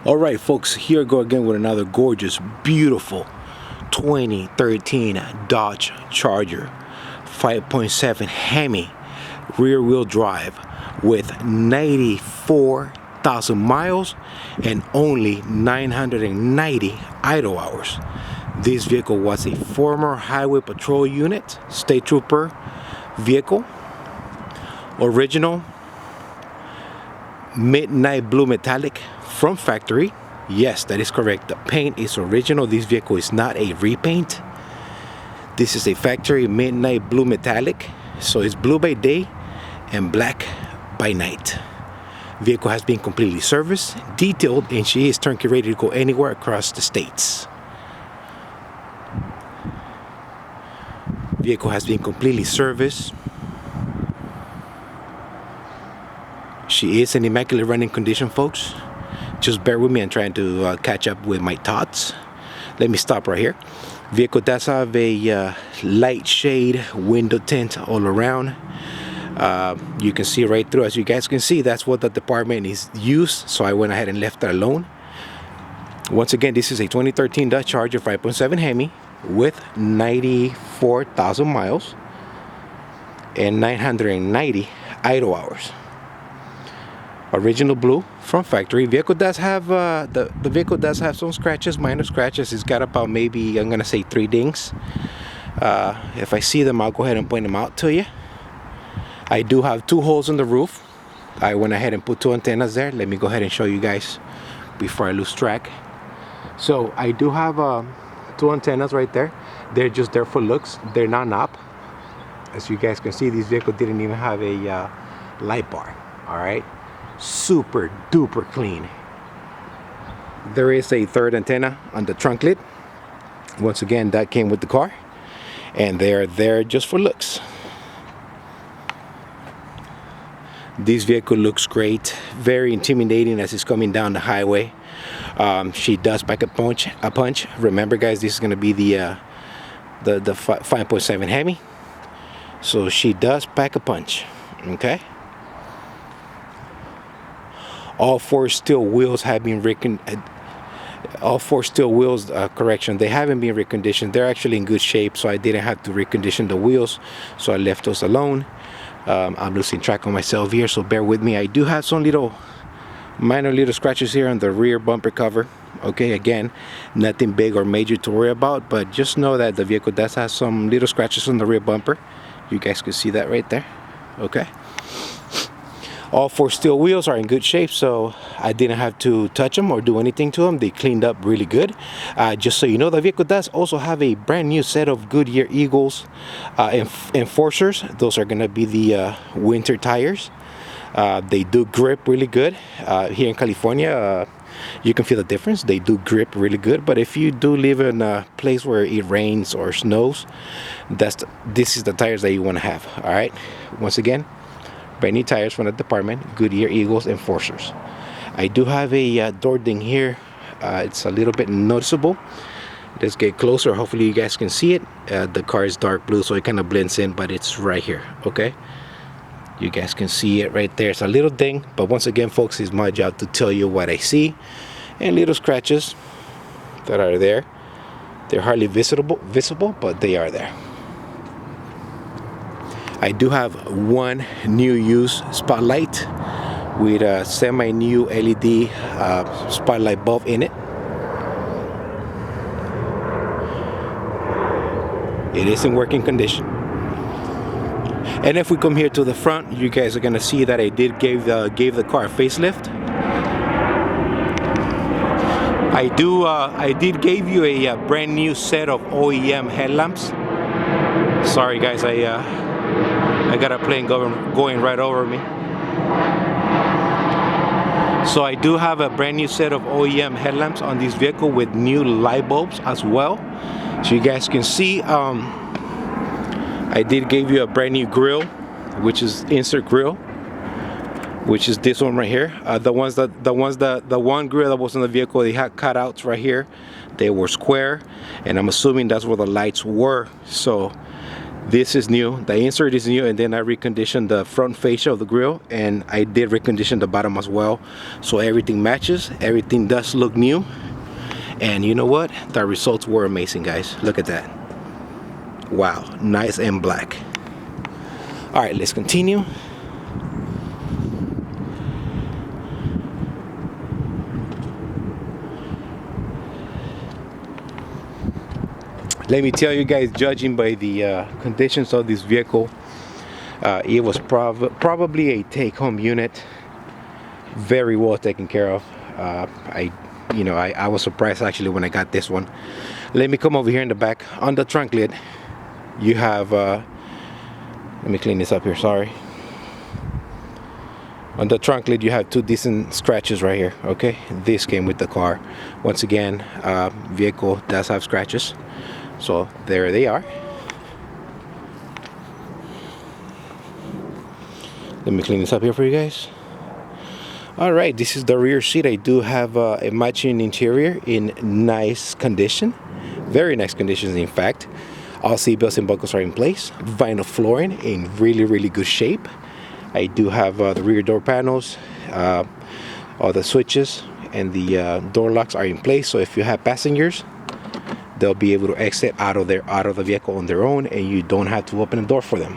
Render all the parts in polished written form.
All right, folks, here I go again with another gorgeous, beautiful 2013 Dodge Charger 5.7 HEMI rear wheel drive with 94,000 miles and only 990 idle hours. This vehicle was a former highway patrol unit, state trooper vehicle, original midnight blue metallic from factory. Yes, that is correct. The paint is original. This vehicle is not a repaint. This is a factory midnight blue metallic, so it's blue by day and black by night. Vehicle has been completely serviced, detailed, and she is turnkey ready to go anywhere across the states. Vehicle has been completely serviced. She is in immaculate running condition, folks. Just bear with me. I'm trying to catch up with my thoughts. Let me stop right here. Vehicle does have a light shade window tint all around. You can see right through. As you guys can see, that's what the department is used, so I went ahead and left that alone. Once again, this is a 2013 Dodge Charger 5.7 HEMI with 94,000 miles and 990 idle hours. Original blue from factory. Vehicle does have the vehicle does have some scratches, minor scratches. It's got about, maybe, I'm gonna say 3 dings. If I see them, I'll go ahead and point them out to you. I do have 2 holes in the roof. I went ahead and put 2 antennas there. Let me go ahead and show you guys before I lose track. So I do have 2 antennas right there. They're just there for looks. They're not up. As you guys can see, this vehicle didn't even have a light bar. All right. Super duper clean. There is a 3rd antenna on the trunk lid. Once again, that came with the car, and they're there just for looks. This vehicle looks great, very intimidating as it's coming down the highway. She does pack a punch. Remember, guys, this is going to be the 5.7 HEMI, so she does pack a punch. Okay. All 4 steel wheels have been correction, they haven't been reconditioned. They're actually in good shape, so I didn't have to recondition the wheels, so I left those alone. I'm losing track of myself here, so bear with me. I do have some minor little scratches here on the rear bumper cover. Okay, again, nothing big or major to worry about, but just know that the vehicle does have some little scratches on the rear bumper. You guys can see that right there. Okay. All 4 steel wheels are in good shape, so I didn't have to touch them or do anything to them. They cleaned up really good. Just so you know, the vehicle does also have a brand new set of Goodyear Eagles Enforcers. Those are going to be the winter tires. They do grip really good. Here in California, you can feel the difference. They do grip really good, but if you do live in a place where it rains or snows, this is the tires that you want to have. All right. Once again, brand new tires from the department, Goodyear Eagles Enforcers. I do have a door ding here. It's a little bit noticeable. Let's get closer. Hopefully you guys can see it. The car is dark blue, so it kind of blends in, but it's right here. Okay, you guys can see it right there. It's a little ding, but once again, folks, it's my job to tell you what I see. And little scratches that are there. They're hardly visible, but they are there. I do have 1 new use spotlight with a semi-new LED spotlight bulb in it. It is in working condition. And if we come here to the front, you guys are gonna see that I did gave the car a facelift. I did give you a brand new set of OEM headlamps. Sorry, guys, I got a plane going right over me. So I do have a brand new set of OEM headlamps on this vehicle with new light bulbs as well. So you guys can see, I did give you a brand new grill, which is insert grill, which is this one right here. The one grill that was in the vehicle, they had cutouts right here. They were square, and I'm assuming that's where the lights were. So This is new, the insert is new, and then I reconditioned the front fascia of the grill, and I did recondition the bottom as well, so everything matches, everything does look new. And you know what, the results were amazing, guys. Look at that. Wow, nice and black. All right, let's continue. Let me tell you guys, judging by the conditions of this vehicle, it was probably a take-home unit, very well taken care of. I was surprised actually when I got this one. Let me come over here in the back. On the trunk lid, you have, let me clean this up here, sorry. On the trunk lid, you have two decent scratches right here, okay? This came with the car. Once again, vehicle does have scratches. So there they are. Let me clean this up here for you guys. All right, this is the rear seat. I do have a matching interior in nice condition, very nice conditions in fact. All seat belts and buckles are in place. Vinyl flooring in really good shape. I do have the rear door panels, all the switches and the door locks are in place, so if you have passengers, they'll be able to exit out of the vehicle on their own, and you don't have to open the door for them.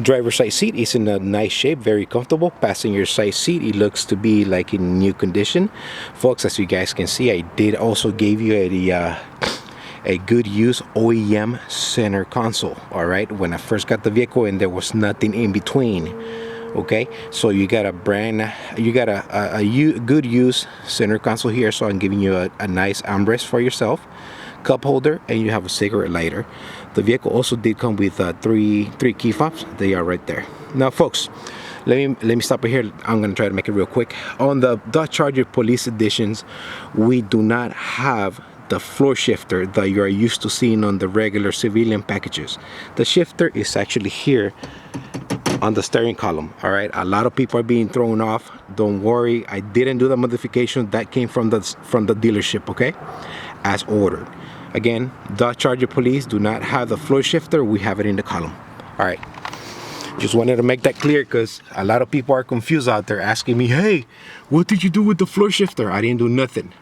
Driver's side seat is in a nice shape, very comfortable. Passenger side seat, it looks to be like in new condition. Folks, as you guys can see, I did also give you a good use OEM center console. All right, when I first got the vehicle and there was nothing in between. Okay, so you got a good use center console here, so I'm giving you a nice armrest for yourself, cup holder, and you have a cigarette lighter. The vehicle also did come with three key fobs. They are right there. Now folks, let me stop here. I'm gonna try to make it real quick. On the Dodge Charger Police Editions, we do not have the floor shifter that you are used to seeing on the regular civilian packages. The shifter is actually here on the steering column. All right, a lot of people are being thrown off. Don't worry, I didn't do the modification. That came from the dealership, okay, as ordered. Again, Dodge Charger Police do not have the floor shifter. We have it in the column. All right, just wanted to make that clear because a lot of people are confused out there asking me, hey, what did you do with the floor shifter? I didn't do nothing.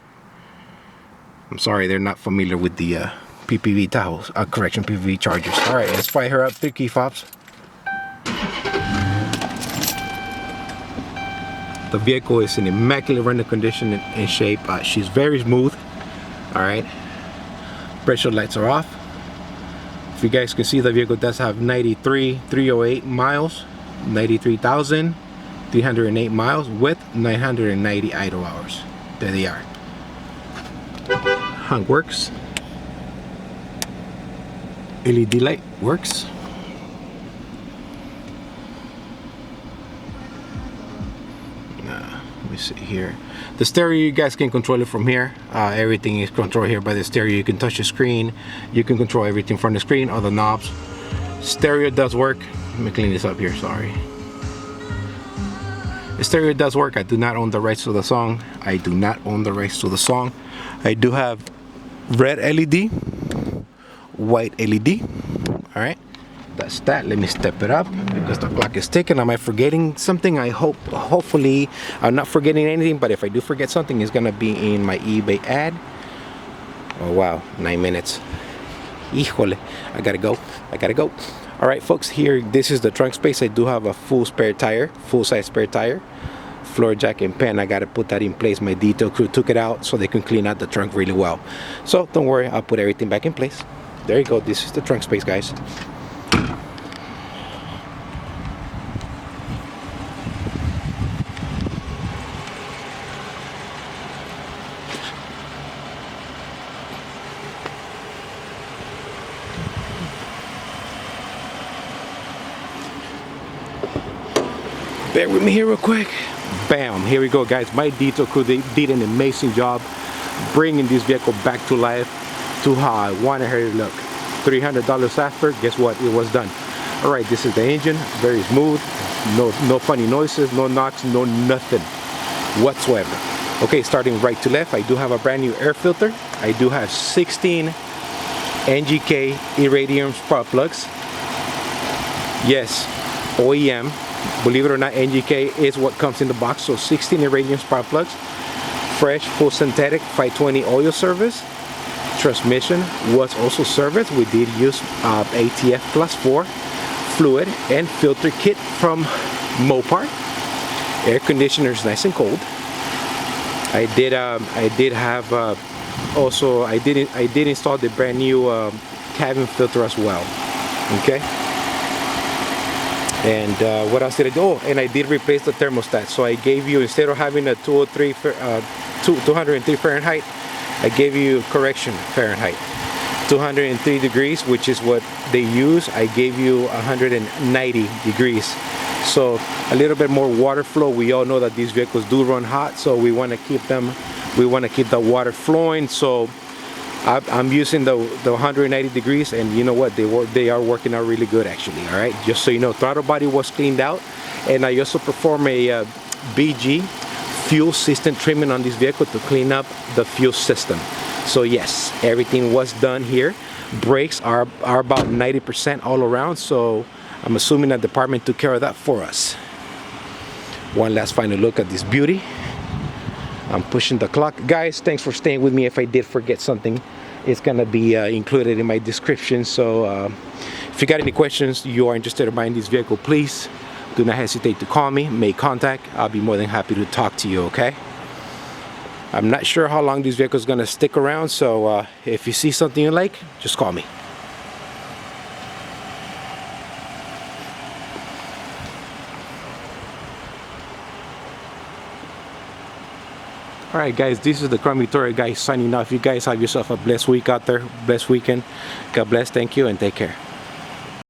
I'm sorry, they're not familiar with the PPV Tahoes, PPV Chargers. All right, let's fire her up. 3 key fobs. The vehicle is in immaculate running condition and shape. She's very smooth. All right, pressure lights are off. If you guys can see, the vehicle does have 93,308 miles, 93,308 miles with 990 idle hours. There they are. Hung works. LED light works. Let me see here. The stereo, you guys can control it from here. Everything is controlled here by the stereo. You can touch the screen. You can control everything from the screen or the knobs. Stereo does work. Let me clean this up here, sorry. The stereo does work. I do not own the rights to the song. I do not own the rights to the song. I do have red LED, white LED. All right, that's that. Let me step it up because the clock is ticking. Am I forgetting something? Hopefully I'm not forgetting anything, but if I do forget something, it's gonna be in my eBay ad. Oh wow, 9 minutes. Híjole, I gotta go. All right, folks, here, this is the trunk space. I do have a full size spare tire, floor jack and pen. I gotta put that in place. My detail crew took it out so they can clean out the trunk really well. So don't worry, I'll put everything back in place. There you go. This is the trunk space, guys. Bear with me here real quick. Bam, here we go, guys. My detail crew, they did an amazing job bringing this vehicle back to life to how I wanted her to look. $300 after, guess what? It was done. All right, this is the engine, very smooth. No funny noises, no knocks, no nothing whatsoever. Okay, starting right to left, I do have a brand new air filter. I do have 16 NGK Irradium spark plugs. Yes, OEM. Believe it or not, NGK is what comes in the box. So 16 Irradium spark plugs. Fresh, full synthetic 520 oil service. Transmission was also serviced. We did use ATF plus 4 fluid and filter kit from Mopar. Air conditioner is nice and cold. I did have also I did install the brand new cabin filter as well. Okay. And what else did I do? Oh, and I did replace the thermostat. So I gave you, instead of having a 203 Fahrenheit, I gave you correction Fahrenheit. 203 degrees, which is what they use, I gave you 190 degrees. So a little bit more water flow. We all know that these vehicles do run hot, so we want to keep the water flowing. So I'm using the 190 degrees, and you know what, they are working out really good actually. All right, just so you know, throttle body was cleaned out, and I also perform a BG fuel system trimming on this vehicle to clean up the fuel system. So yes, everything was done here. Brakes are about 90% all around, so I'm assuming that the department took care of that for us. One last final look at this beauty. I'm pushing the clock. Guys, thanks for staying with me. If I did forget something, it's gonna be included in my description. So if you got any questions, you are interested in buying this vehicle, please do not hesitate to call me, make contact. I'll be more than happy to talk to you, okay? I'm not sure how long this vehicle is gonna stick around, so if you see something you like, just call me. Alright guys, this is the Crummy Tour guy signing off. You guys have yourself a blessed week out there, blessed weekend. God bless, thank you, and take care.